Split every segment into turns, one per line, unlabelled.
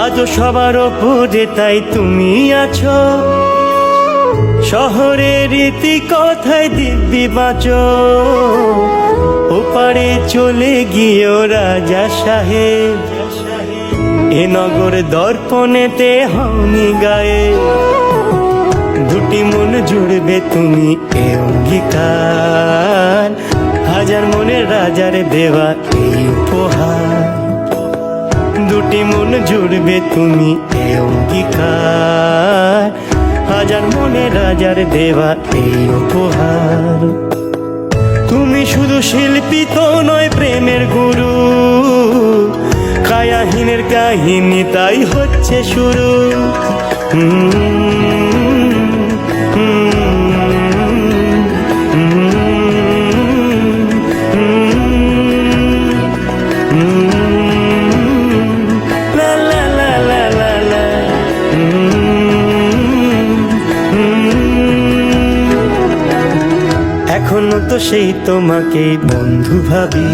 আজও সবার ওপরে তাই তুমি আছো, শহরের রীতি কথায় দিব্যি বাঁচো। ওপারে চলে গিয়েও রাজা সাহেব, এ নগর দর্পণেতে হওনি গায়ে। দুটি মন জুড়বে তুমি এ অঙ্গীকার, হাজার মনের রাজার দেওয়া এই উপহার। দুটি মন জুড়বে তুমি এ অঙ্গীকার, হাজার মনের রাজার দেওয়া এই উপহার। তুমি শুধু শিল্পী তো নয় প্রেমের গুরু, কায়াহীনের কাহিনী তাই হচ্ছে শুরু। এখনো তো সেই তোমাকে বন্ধু ভাবি,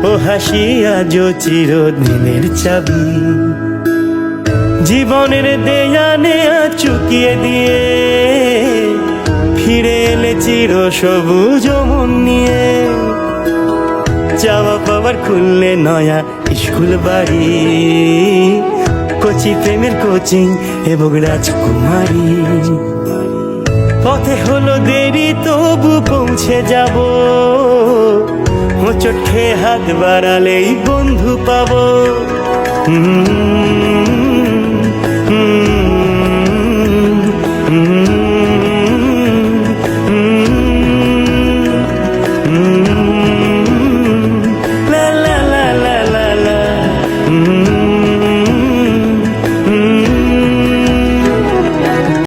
ও হাসি আজও চিরদিনের চাবি। জীবনের দেয়ানে চুকিয়ে দিয়ে ফিরে এলে চির সবুজ মন নিয়ে। চাওয়া পাওয়ার খুললে নয়া স্কুল বাড়ি, কচি প্রেমের কোচিং এবং রাজকুমারী। পথে হলো দেরি তবু পৌঁছে যাব, হোঁচট খেয়ে হাত বাড়ালেই বন্ধু পাবো।